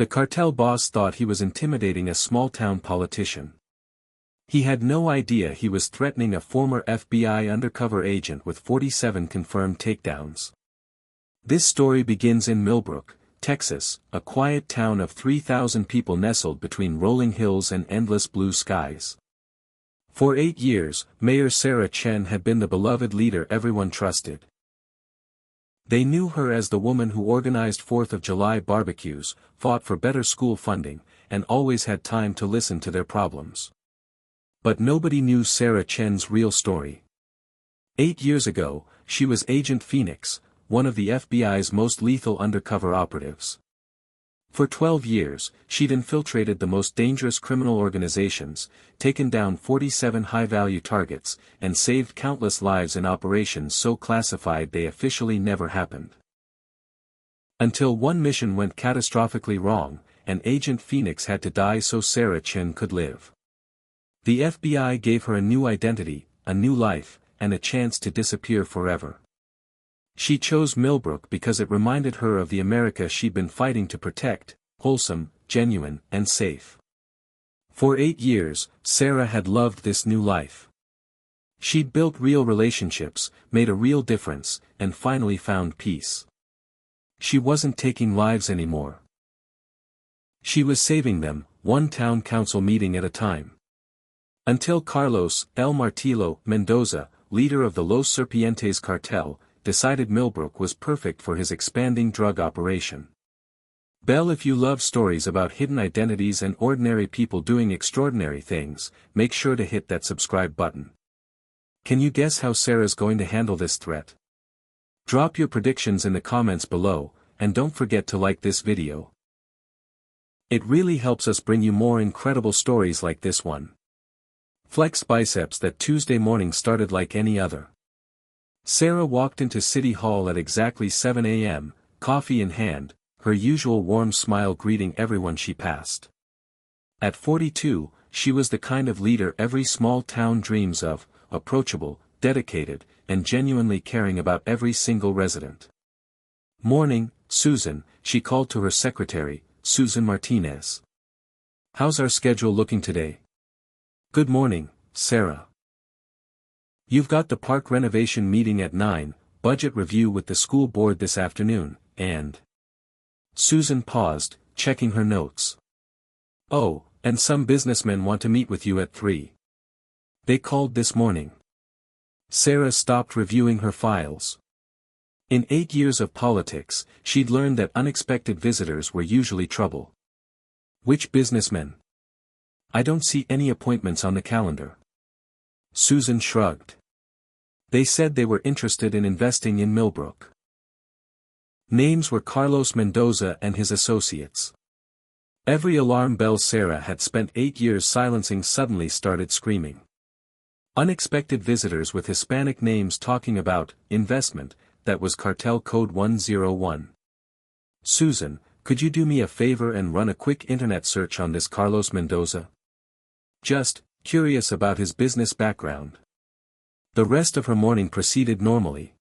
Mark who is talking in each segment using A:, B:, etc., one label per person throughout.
A: The cartel boss thought he was intimidating a small-town politician. He had no idea he was threatening a former FBI undercover agent with 47 confirmed takedowns. This story begins in Millbrook, Texas, a quiet town of 3,000 people nestled between rolling hills and endless blue skies. For 8 years, Mayor Sarah Chen had been the beloved leader everyone trusted. They knew her as the woman who organized 4th of July barbecues, fought for better school funding, and always had time to listen to their problems. But nobody knew Sarah Chen's real story. 8 years ago, she was Agent Phoenix, one of the FBI's most lethal undercover operatives. For 12 years, she'd infiltrated the most dangerous criminal organizations, taken down 47 high-value targets, and saved countless lives in operations so classified they officially never happened. Until one mission went catastrophically wrong, and Agent Phoenix had to die so Sarah Chen could live. The FBI gave her a new identity, a new life, and a chance to disappear forever. She chose Millbrook because it reminded her of the America she'd been fighting to protect, wholesome, genuine, and safe. For 8 years, Sarah had loved this new life. She'd built real relationships, made a real difference, and finally found peace. She wasn't taking lives anymore. She was saving them, one town council meeting at a time. Until Carlos El Martillo Mendoza, leader of the Los Serpientes cartel, decided Millbrook was perfect for his expanding drug operation. If you love stories about hidden identities and ordinary people doing extraordinary things, make sure to hit that subscribe button. Can you guess how Sarah's going to handle this threat? Drop your predictions in the comments below, and don't forget to like this video. It really helps us bring you more incredible stories like this one. Flex biceps. That Tuesday morning started like any other. Sarah walked into City Hall at exactly 7 a.m., coffee in hand, her usual warm smile greeting everyone she passed. At 42, she was the kind of leader every small town dreams of, approachable, dedicated, and genuinely caring about every single resident. "Morning, Susan," she called to her secretary, Susan Martinez. "How's our schedule looking today?" "Good morning, Sarah. You've got the park renovation meeting at 9, budget review with the school board this afternoon, and..." Susan paused, checking her notes. "Oh, and some businessmen want to meet with you at 3. They called this morning." Sarah stopped reviewing her files. In 8 years of politics, she'd learned that unexpected visitors were usually trouble. "Which businessmen? I don't see any appointments on the calendar." Susan shrugged. "They said they were interested in investing in Millbrook." Names were Carlos Mendoza and his associates. Every alarm bell Sarah had spent 8 years silencing suddenly started screaming. Unexpected visitors with Hispanic names talking about investment. That was cartel code 101. "Susan, could you do me a favor and run a quick internet search on this Carlos Mendoza? Just curious about his business background." The rest of her morning proceeded normally.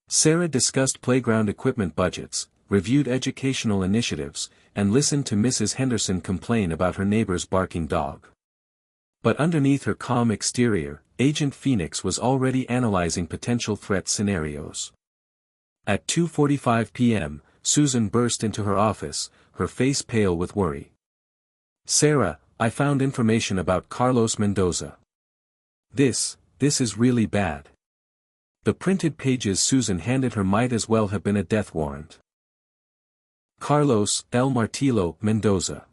A: Sarah discussed playground equipment budgets, reviewed educational initiatives, and listened to Mrs. Henderson complain about her neighbor's barking dog. But underneath her calm exterior, Agent Phoenix was already analyzing potential threat scenarios. At 2:45 p.m., Susan burst into her office, her face pale with worry. "Sarah, I found information about Carlos Mendoza. This is really bad." The printed pages Susan handed her might as well have been a death warrant. Carlos El Martillo Mendoza,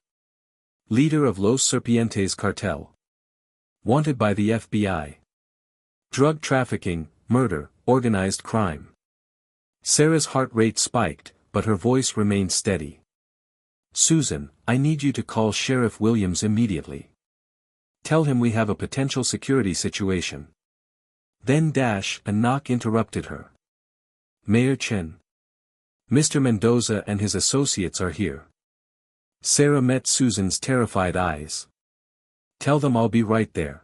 A: leader of Los Serpientes cartel. Wanted by the FBI. Drug trafficking, murder, organized crime. Sarah's heart rate spiked, but her voice remained steady. "Susan, I need you to call Sheriff Williams immediately. Tell him we have a potential security situation." Then a knock interrupted her. "Mayor Chen. Mr. Mendoza and his associates are here." Sarah met Susan's terrified eyes. "Tell them I'll be right there."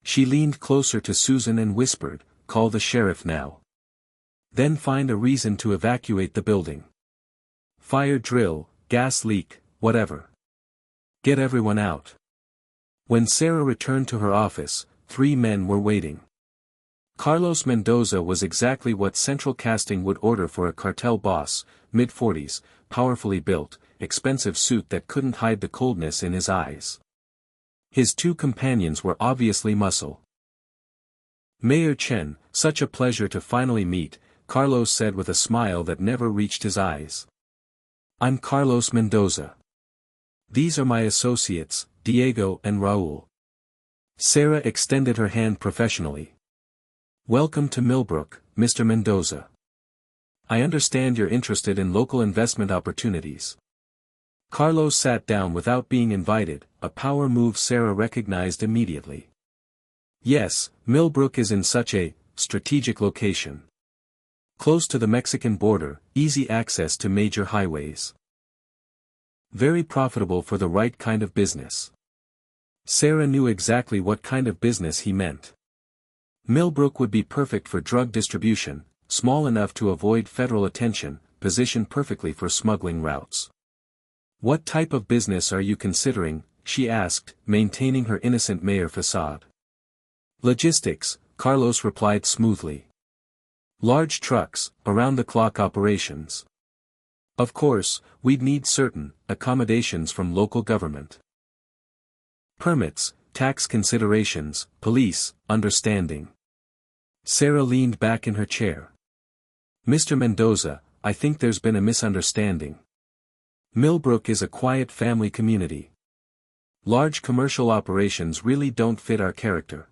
A: She leaned closer to Susan and whispered, "Call the sheriff now. Then find a reason to evacuate the building. Fire drill, gas leak, whatever. Get everyone out. When Sarah returned to her office, 3 men were waiting. Carlos Mendoza was exactly what Central Casting would order for a cartel boss, mid-40s, powerfully built, expensive suit that couldn't hide the coldness in his eyes. His 2 companions were obviously muscle. Mayor Chen, such a pleasure to finally meet, Carlos said with a smile that never reached his eyes. I'm Carlos Mendoza. These are my associates, Diego and Raul. Sarah extended her hand professionally. Welcome to Millbrook, Mr. Mendoza. I understand you're interested in local investment opportunities. Carlos sat down without being invited, a power move Sarah recognized immediately. Yes, Millbrook is in such a strategic location. Close to the Mexican border, easy access to major highways. Very profitable for the right kind of business. Sarah knew exactly what kind of business he meant. Millbrook would be perfect for drug distribution, small enough to avoid federal attention, positioned perfectly for smuggling routes. What type of business are you considering? She asked, maintaining her innocent mayor facade. Logistics, Carlos replied smoothly. Large trucks, around-the-clock operations. Of course, we'd need certain accommodations from local government. Permits, tax considerations, police, understanding. Sarah leaned back in her chair. Mr. Mendoza, I think there's been a misunderstanding. Millbrook is a quiet family community. Large commercial operations really don't fit our character.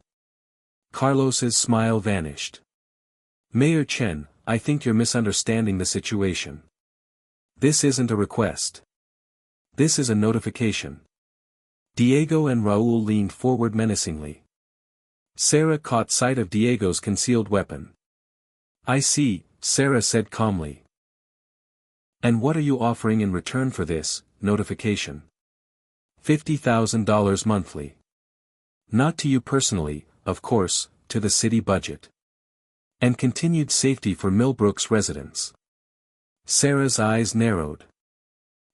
A: Carlos's smile vanished. Mayor Chen, I think you're misunderstanding the situation. This isn't a request. This is a notification. Diego and Raul leaned forward menacingly. Sarah caught sight of Diego's concealed weapon. I see, Sarah said calmly. And what are you offering in return for this notification? $50,000 monthly. Not to you personally, of course, to the city budget. And continued safety for Millbrook's residents. Sarah's eyes narrowed.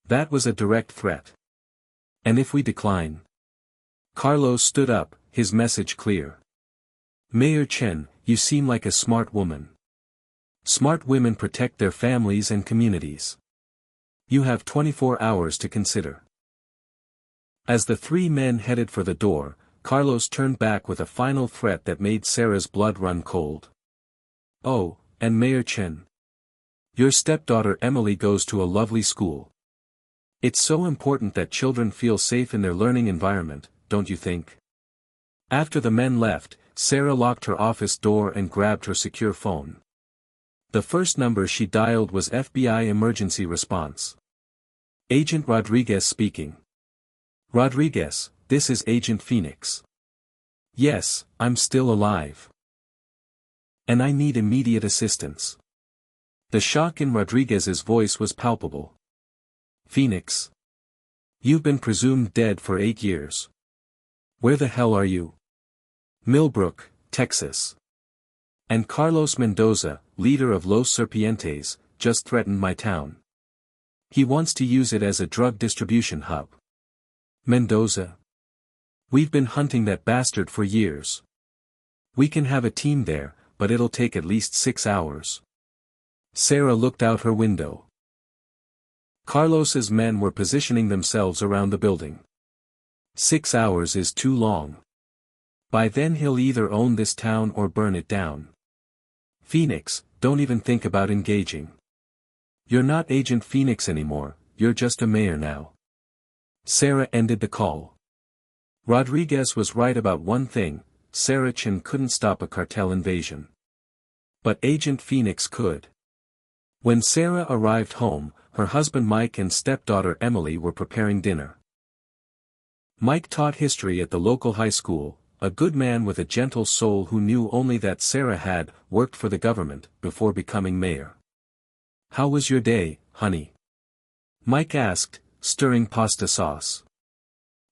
A: That was a direct threat. And if we decline? Carlos stood up, his message clear. Mayor Chen, you seem like a smart woman. Smart women protect their families and communities. You have 24 hours to consider. As the 3 men headed for the door, Carlos turned back with a final threat that made Sarah's blood run cold. Oh, and Mayor Chen. Your stepdaughter Emily goes to a lovely school. It's so important that children feel safe in their learning environment, don't you think? After the men left, Sarah locked her office door and grabbed her secure phone. The first number she dialed was FBI Emergency Response. Agent Rodriguez speaking. Rodriguez, this is Agent Phoenix. Yes, I'm still alive. And I need immediate assistance. The shock in Rodriguez's voice was palpable. Phoenix. You've been presumed dead for 8 years. Where the hell are you? Millbrook, Texas. And Carlos Mendoza, leader of Los Serpientes, just threatened my town. He wants to use it as a drug distribution hub. Mendoza. We've been hunting that bastard for years. We can have a team there, but it'll take at least 6 hours. Sarah looked out her window. Carlos's men were positioning themselves around the building. 6 hours is too long. By then he'll either own this town or burn it down. Phoenix, don't even think about engaging. You're not Agent Phoenix anymore, you're just a mayor now. Sarah ended the call. Rodriguez was right about one thing, Sarah Chen couldn't stop a cartel invasion. But Agent Phoenix could. When Sarah arrived home, her husband Mike and stepdaughter Emily were preparing dinner. Mike taught history at the local high school, a good man with a gentle soul who knew only that Sarah had worked for the government before becoming mayor. How was your day, honey? Mike asked, stirring pasta sauce.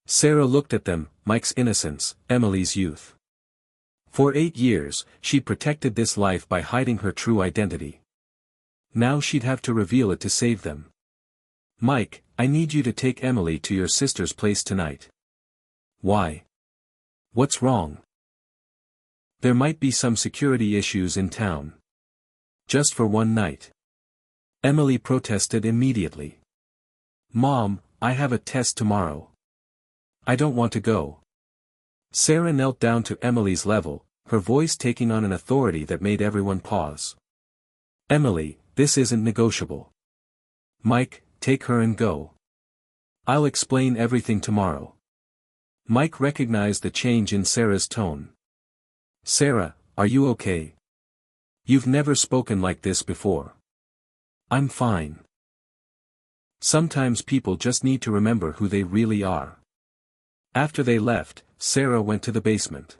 A: Sarah looked at them, Mike's innocence, Emily's youth. For 8 years, she'd protected this life by hiding her true identity. Now she'd have to reveal it to save them. Mike, I need you to take Emily to your sister's place tonight. Why? What's wrong? There might be some security issues in town. Just for one night. Emily protested immediately. Mom, I have a test tomorrow. I don't want to go. Sarah knelt down to Emily's level, her voice taking on an authority that made everyone pause. Emily, this isn't negotiable. Mike, take her and go. I'll explain everything tomorrow. Mike recognized the change in Sarah's tone. Sarah, are you okay? You've never spoken like this before. I'm fine. Sometimes people just need to remember who they really are. After they left, Sarah went to the basement.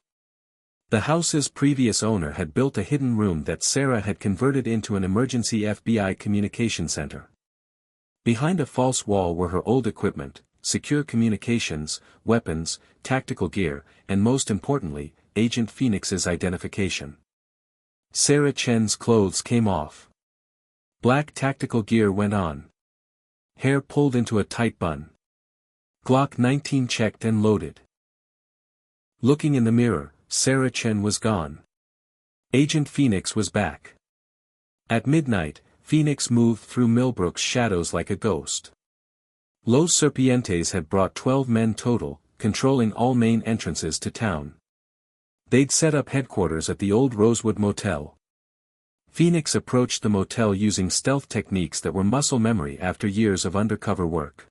A: The house's previous owner had built a hidden room that Sarah had converted into an emergency FBI communication center. Behind a false wall were her old equipment, secure communications, weapons, tactical gear, and most importantly, Agent Phoenix's identification. Sarah Chen's clothes came off. Black tactical gear went on. Hair pulled into a tight bun. Glock 19 checked and loaded. Looking in the mirror, Sarah Chen was gone. Agent Phoenix was back. At midnight, Phoenix moved through Millbrook's shadows like a ghost. Los Serpientes had brought 12 men total, controlling all main entrances to town. They'd set up headquarters at the old Rosewood Motel. Phoenix approached the motel using stealth techniques that were muscle memory after years of undercover work.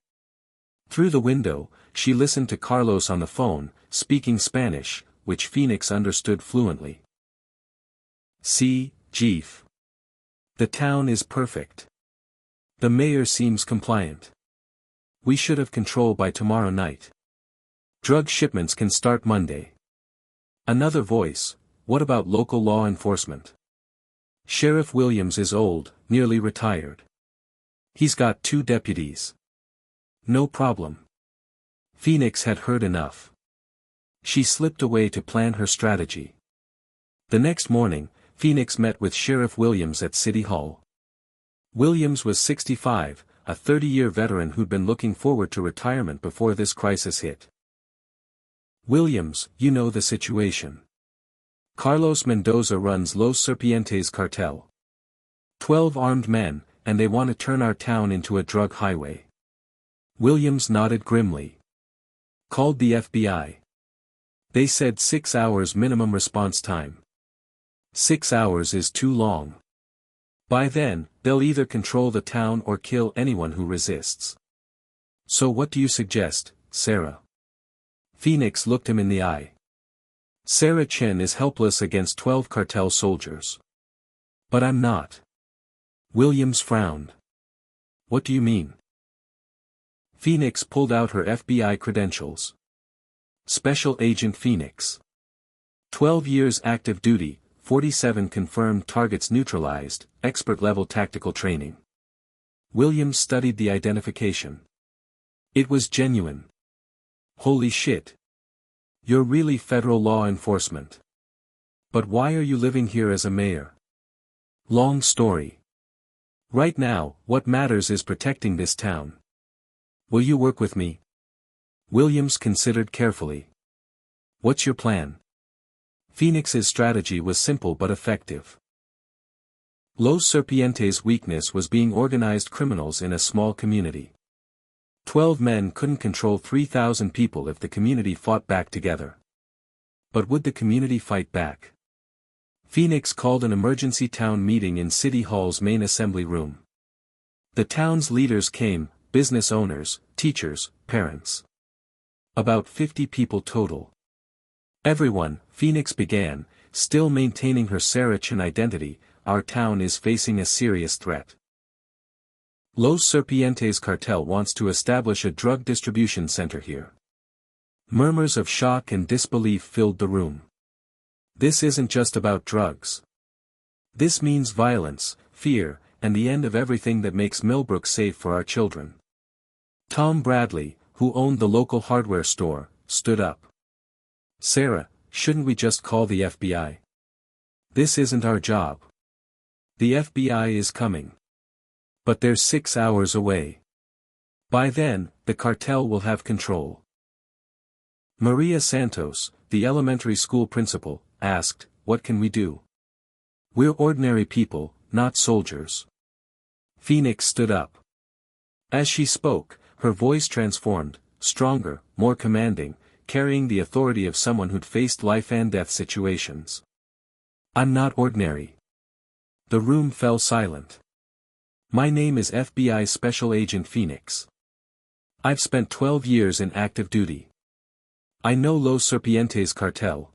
A: Through the window, she listened to Carlos on the phone, speaking Spanish, which Phoenix understood fluently. See, Chief. The town is perfect. The mayor seems compliant. We should have control by tomorrow night. Drug shipments can start Monday. Another voice, what about local law enforcement? Sheriff Williams is old, nearly retired. He's got 2 deputies. No problem. Phoenix had heard enough. She slipped away to plan her strategy. The next morning, Phoenix met with Sheriff Williams at City Hall. Williams was 65, a 30-year veteran who'd been looking forward to retirement before this crisis hit. Williams, you know the situation. Carlos Mendoza runs Los Serpientes cartel. 12 armed men, and they want to turn our town into a drug highway. Williams nodded grimly. Called the FBI. They said 6 hours minimum response time. 6 hours is too long. By then, they'll either control the town or kill anyone who resists. So what do you suggest, Sarah? Phoenix looked him in the eye. Sarah Chen is helpless against 12 cartel soldiers. But I'm not. Williams frowned. What do you mean? Phoenix pulled out her FBI credentials. Special Agent Phoenix. 12 years active duty, 47 confirmed targets neutralized, expert-level tactical training. Williams studied the identification. It was genuine. Holy shit. You're really federal law enforcement. But why are you living here as a mayor? Long story. Right now, what matters is protecting this town. Will you work with me? Williams considered carefully. What's your plan? Phoenix's strategy was simple but effective. Los Serpientes' weakness was being organized criminals in a small community. 12 men couldn't control 3,000 people if the community fought back together. But would the community fight back? Phoenix called an emergency town meeting in City Hall's main assembly room. The town's leaders came, business owners, teachers, parents. About 50 people total. Everyone, Phoenix began, still maintaining her Sarah Chen identity, our town is facing a serious threat. Los Serpientes cartel wants to establish a drug distribution center here. Murmurs of shock and disbelief filled the room. This isn't just about drugs. This means violence, fear, and the end of everything that makes Millbrook safe for our children. Tom Bradley, who owned the local hardware store, stood up. Sarah, shouldn't we just call the FBI? This isn't our job. The FBI is coming. But they're 6 hours away. By then, the cartel will have control. Maria Santos, the elementary school principal, asked, "What can we do? We're ordinary people, not soldiers." Phoenix stood up. As she spoke, her voice transformed, stronger, more commanding, carrying the authority of someone who'd faced life-and-death situations. "I'm not ordinary." The room fell silent. "My name is FBI Special Agent Phoenix. I've spent 12 years in active duty. I know Los Serpientes cartel.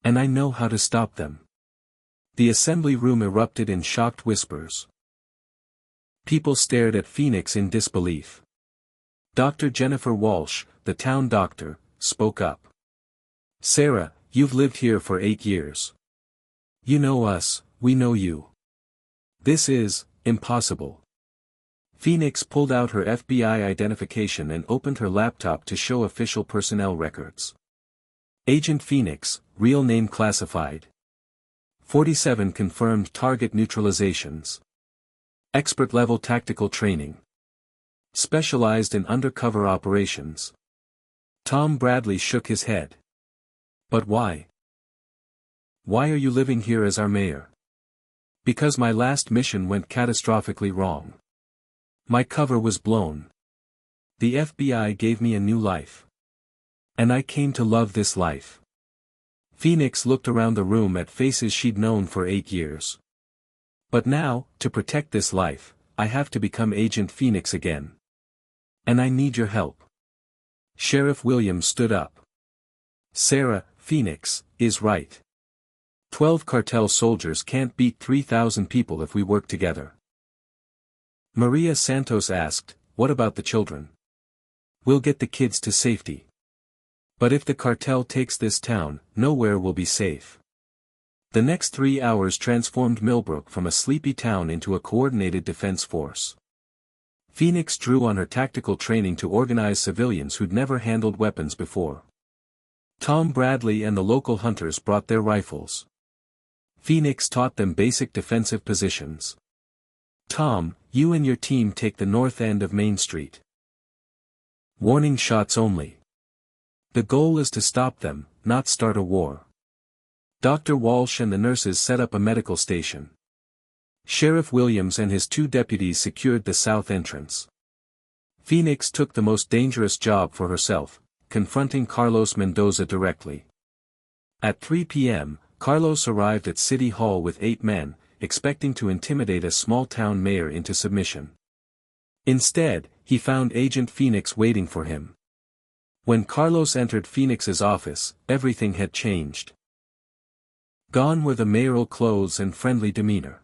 A: And I know how to stop them." The assembly room erupted in shocked whispers. People stared at Phoenix in disbelief. Dr. Jennifer Walsh, the town doctor, spoke up. "Sarah, you've lived here for 8 years. You know us, we know you. This is impossible." Phoenix pulled out her FBI identification and opened her laptop to show official personnel records. Agent Phoenix, real name classified. 47 confirmed target neutralizations. Expert-level tactical training. Specialized in undercover operations. Tom Bradley shook his head. "But why? Why are you living here as our mayor?" "Because my last mission went catastrophically wrong. My cover was blown. The FBI gave me a new life. And I came to love this life." Phoenix looked around the room at faces she'd known for 8 years. "But now, to protect this life, I have to become Agent Phoenix again. And I need your help." Sheriff Williams stood up. "Sarah, Phoenix, is right. 12 cartel soldiers can't beat 3,000 people if we work together." Maria Santos asked, "What about the children?" "We'll get the kids to safety. But if the cartel takes this town, nowhere will be safe." The next 3 hours transformed Millbrook from a sleepy town into a coordinated defense force. Phoenix drew on her tactical training to organize civilians who'd never handled weapons before. Tom Bradley and the local hunters brought their rifles. Phoenix taught them basic defensive positions. "Tom, you and your team take the north end of Main Street. Warning shots only. The goal is to stop them, not start a war." Dr. Walsh and the nurses set up a medical station. Sheriff Williams and his 2 deputies secured the south entrance. Phoenix took the most dangerous job for herself, confronting Carlos Mendoza directly. At 3 p.m., Carlos arrived at City Hall with 8 men, expecting to intimidate a small-town mayor into submission. Instead, he found Agent Phoenix waiting for him. When Carlos entered Phoenix's office, everything had changed. Gone were the mayoral clothes and friendly demeanor.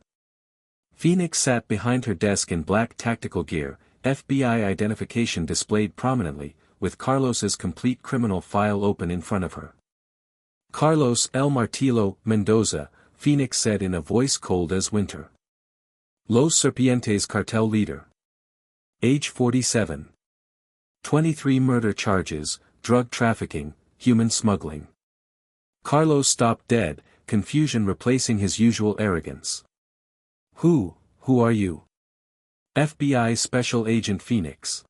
A: Phoenix sat behind her desk in black tactical gear, FBI identification displayed prominently, with Carlos's complete criminal file open in front of her. "Carlos El Martillo, Mendoza," Phoenix said in a voice cold as winter. "Los Serpientes cartel leader. Age 47. 23 murder charges, drug trafficking, human smuggling." Carlos stopped dead, confusion replacing his usual arrogance. Who are you?" "FBI Special Agent Phoenix.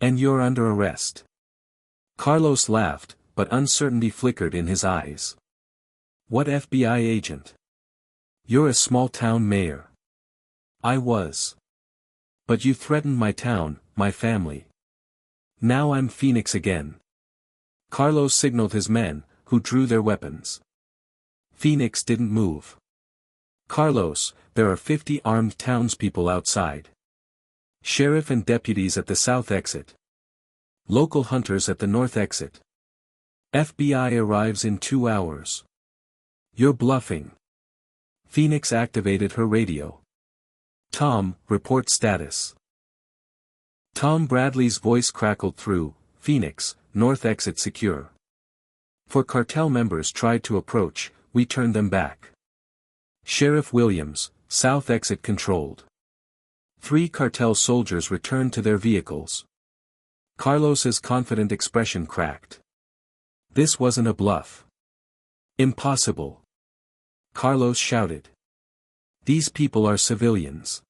A: And you're under arrest." Carlos laughed, but uncertainty flickered in his eyes. "What FBI agent? You're a small-town mayor." "I was. But you threatened my town, my family. Now I'm Phoenix again." Carlos signaled his men, who drew their weapons. Phoenix didn't move. "Carlos, there are 50 armed townspeople outside. Sheriff and deputies at the south exit. Local hunters at the north exit. FBI arrives in 2 hours. You're bluffing." Phoenix activated her radio. "Tom, report status." Tom Bradley's voice crackled through, "Phoenix, north exit secure. 4 cartel members tried to approach, we turned them back. Sheriff Williams, south exit controlled. 3 cartel soldiers returned to their vehicles." Carlos's confident expression cracked. This wasn't a bluff. "Impossible!" Carlos shouted. "These people are civilians.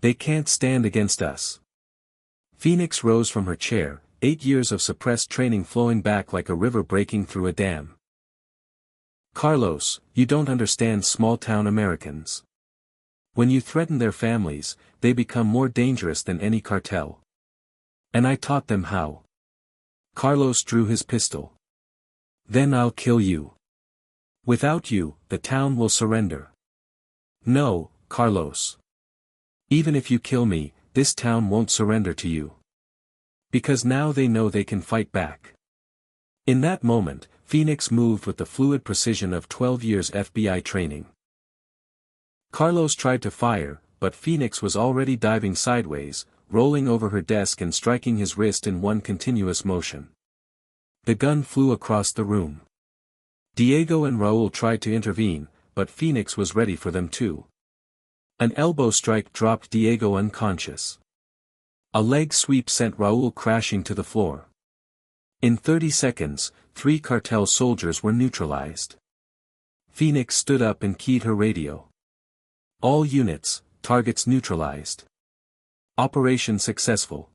A: They can't stand against us. Phoenix rose from her chair, 8 years of suppressed training flowing back like a river breaking through a dam. Carlos, you don't understand small-town Americans. When you threaten their families, they become more dangerous than any cartel. And I taught them how. Carlos drew his pistol. Then I'll kill you. Without you, the town will surrender. No, Carlos. Even if you kill me, this town won't surrender to you. Because now they know they can fight back. In that moment, Phoenix moved with the fluid precision of 12 years FBI training. Carlos tried to fire, but Phoenix was already diving sideways, rolling over her desk and striking his wrist in one continuous motion. The gun flew across the room. Diego and Raúl tried to intervene, but Phoenix was ready for them too. An elbow strike dropped Diego unconscious. A leg sweep sent Raúl crashing to the floor. In 30 seconds, 3 cartel soldiers were neutralized. Phoenix stood up and keyed her radio. All units, targets neutralized. Operation successful.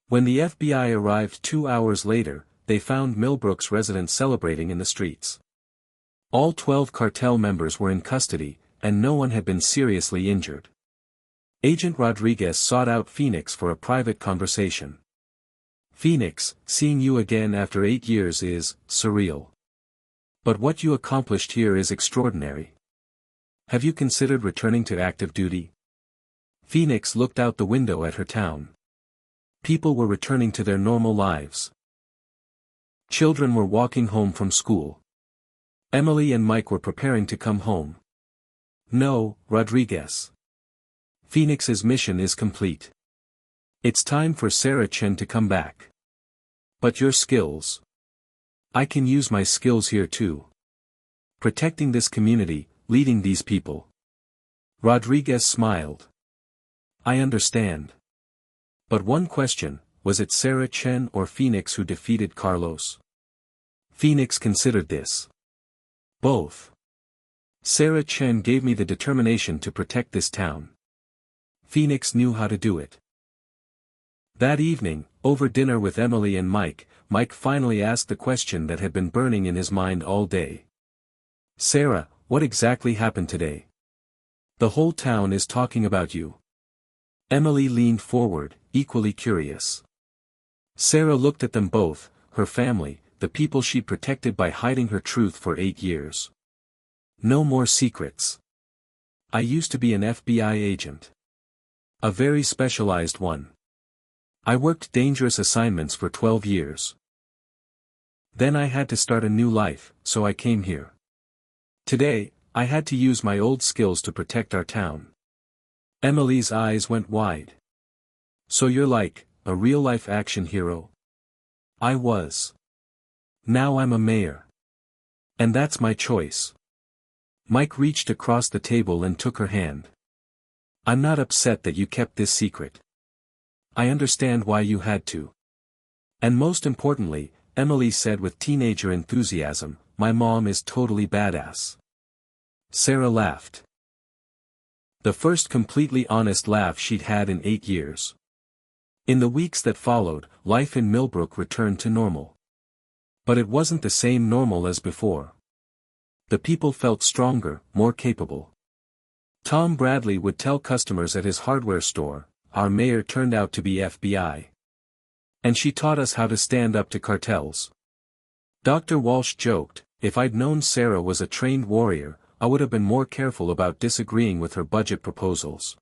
A: When the FBI arrived 2 hours later, they found Millbrook's residents celebrating in the streets. All 12 cartel members were in custody, and no one had been seriously injured. Agent Rodriguez sought out Phoenix for a private conversation. Phoenix, seeing you again after 8 years is surreal. But what you accomplished here is extraordinary. Have you considered returning to active duty? Phoenix looked out the window at her town. People were returning to their normal lives. Children were walking home from school. Emily and Mike were preparing to come home. No, Rodriguez. Phoenix's mission is complete. It's time for Sarah Chen to come back. But your skills. I can use my skills here too. Protecting this community, leading these people. Rodriguez smiled. I understand. But one question, was it Sarah Chen or Phoenix who defeated Carlos? Phoenix considered this. Both. Sarah Chen gave me the determination to protect this town. Phoenix knew how to do it. That evening, over dinner with Emily and Mike, Mike finally asked the question that had been burning in his mind all day. Sarah, what exactly happened today? The whole town is talking about you. Emily leaned forward, equally curious. Sarah looked at them both, her family, the people she protected by hiding her truth for 8 years. No more secrets. I used to be an FBI agent. A very specialized one. I worked dangerous assignments for 12 years. Then I had to start a new life, so I came here. Today, I had to use my old skills to protect our town. Emily's eyes went wide. So you're like, a real-life action hero? I was. Now I'm a mayor. And that's my choice. Mike reached across the table and took her hand. I'm not upset that you kept this secret. I understand why you had to. And most importantly, Emily said with teenager enthusiasm, my mom is totally badass. Sarah laughed. The first completely honest laugh she'd had in 8 years. In the weeks that followed, life in Millbrook returned to normal. But it wasn't the same normal as before. The people felt stronger, more capable. Tom Bradley would tell customers at his hardware store, our mayor turned out to be FBI. And she taught us how to stand up to cartels. Dr. Walsh joked, if I'd known Sarah was a trained warrior, I would have been more careful about disagreeing with her budget proposals.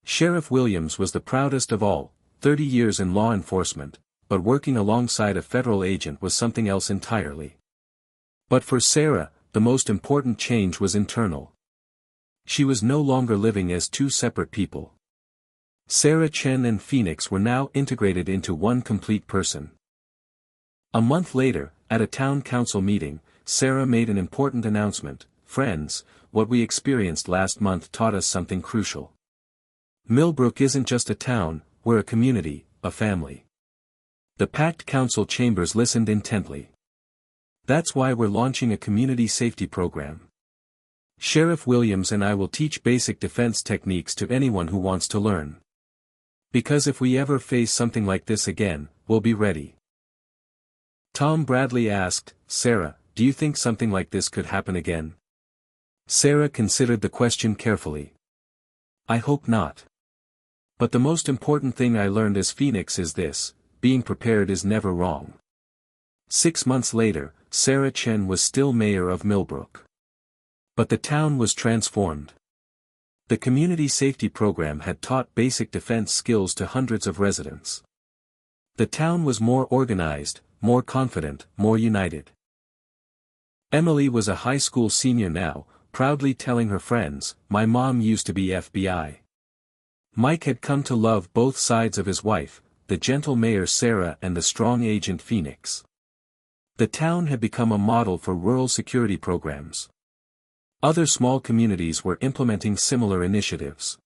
A: Sheriff Williams was the proudest of all, 30 years in law enforcement, but working alongside a federal agent was something else entirely. But for Sarah, the most important change was internal. She was no longer living as 2 separate people. Sarah Chen and Phoenix were now integrated into one complete person. A month later, at a town council meeting, Sarah made an important announcement. Friends, what we experienced last month taught us something crucial. Millbrook isn't just a town, we're a community, a family. The packed council chambers listened intently. That's why we're launching a community safety program. Sheriff Williams and I will teach basic defense techniques to anyone who wants to learn. Because if we ever face something like this again, we'll be ready. Tom Bradley asked, Sarah, do you think something like this could happen again? Sarah considered the question carefully. I hope not. But the most important thing I learned as Phoenix is this: being prepared is never wrong. 6 months later, Sarah Chen was still mayor of Millbrook. But the town was transformed. The community safety program had taught basic defense skills to hundreds of residents. The town was more organized, more confident, more united. Emily was a high school senior now, proudly telling her friends, my mom used to be FBI. Mike had come to love both sides of his wife, the gentle Mayor Sarah and the strong Agent Phoenix. The town had become a model for rural security programs. Other small communities were implementing similar initiatives.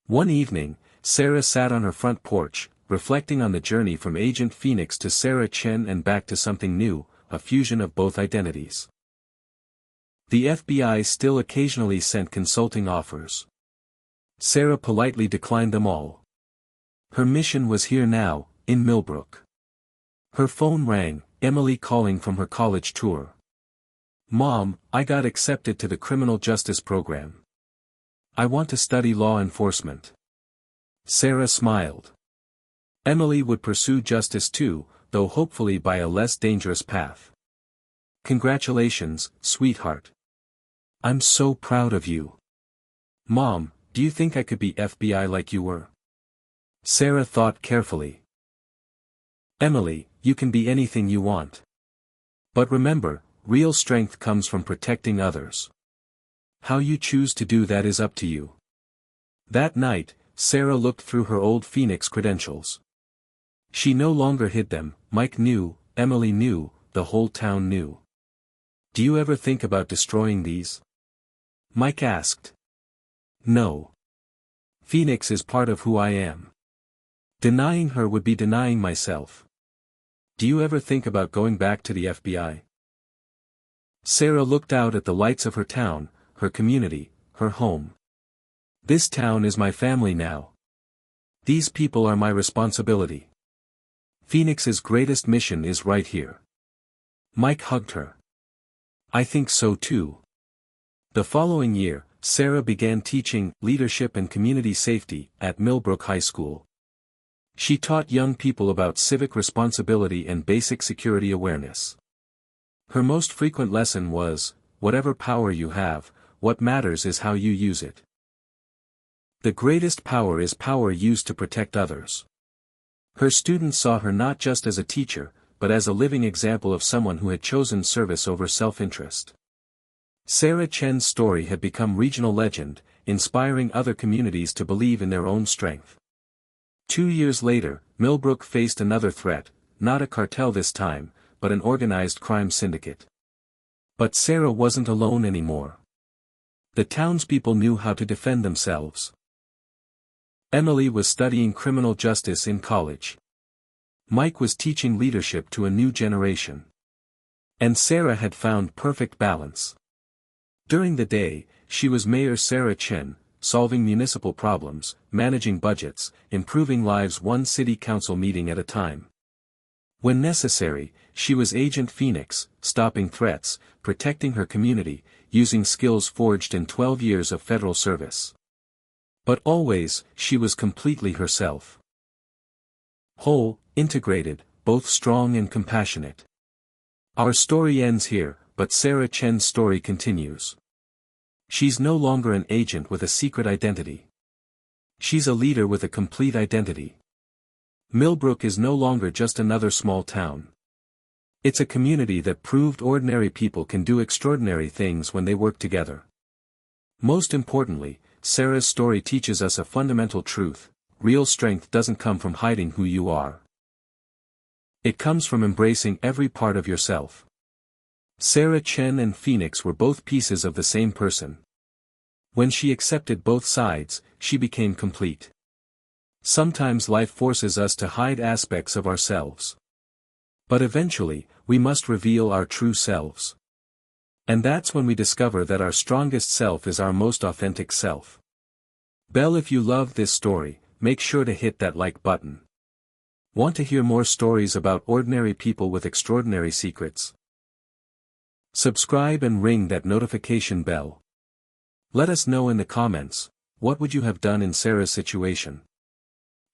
A: One evening, Sarah sat on her front porch, reflecting on the journey from Agent Phoenix to Sarah Chen and back to something new, a fusion of both identities. The FBI still occasionally sent consulting offers. Sarah politely declined them all. Her mission was here now, in Millbrook. Her phone rang, Emily calling from her college tour. Mom, I got accepted to the criminal justice program. I want to study law enforcement. Sarah smiled. Emily would pursue justice too, though hopefully by a less dangerous path. Congratulations, sweetheart. I'm so proud of you. Mom, do you think I could be FBI like you were? Sarah thought carefully. Emily, you can be anything you want. But remember, real strength comes from protecting others. How you choose to do that is up to you. That night, Sarah looked through her old Phoenix credentials. She no longer hid them. Mike knew, Emily knew, the whole town knew. Do you ever think about destroying these? Mike asked. No. Phoenix is part of who I am. Denying her would be denying myself. Do you ever think about going back to the FBI? Sarah looked out at the lights of her town, her community, her home. This town is my family now. These people are my responsibility. Phoenix's greatest mission is right here. Mike hugged her. I think so too. The following year, Sarah began teaching leadership and community safety at Millbrook High School. She taught young people about civic responsibility and basic security awareness. Her most frequent lesson was, whatever power you have, what matters is how you use it. The greatest power is power used to protect others. Her students saw her not just as a teacher, but as a living example of someone who had chosen service over self-interest. Sarah Chen's story had become regional legend, inspiring other communities to believe in their own strength. 2 years later, Millbrook faced another threat, not a cartel this time, but an organized crime syndicate. But Sarah wasn't alone anymore. The townspeople knew how to defend themselves. Emily was studying criminal justice in college. Mike was teaching leadership to a new generation. And Sarah had found perfect balance. During the day, she was Mayor Sarah Chen, solving municipal problems, managing budgets, improving lives one city council meeting at a time. When necessary, she was Agent Phoenix, stopping threats, protecting her community, using skills forged in 12 years of federal service. But always, she was completely herself. Whole, integrated, both strong and compassionate. Our story ends here, but Sarah Chen's story continues. She's no longer an agent with a secret identity. She's a leader with a complete identity. Millbrook is no longer just another small town. It's a community that proved ordinary people can do extraordinary things when they work together. Most importantly, Sarah's story teaches us a fundamental truth: real strength doesn't come from hiding who you are. It comes from embracing every part of yourself. Sarah Chen and Phoenix were both pieces of the same person. When she accepted both sides, she became complete. Sometimes life forces us to hide aspects of ourselves. But eventually, we must reveal our true selves. And that's when we discover that our strongest self is our most authentic self. If you love this story, make sure to hit that like button. Want to hear more stories about ordinary people with extraordinary secrets? Subscribe and ring that notification bell. Let us know in the comments, what would you have done in Sarah's situation?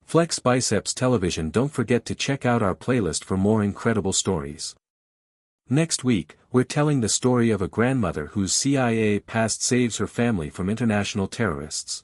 A: Flex Biceps Television. Don't forget to check out our playlist for more incredible stories. Next week, we're telling the story of a grandmother whose CIA past saves her family from international terrorists.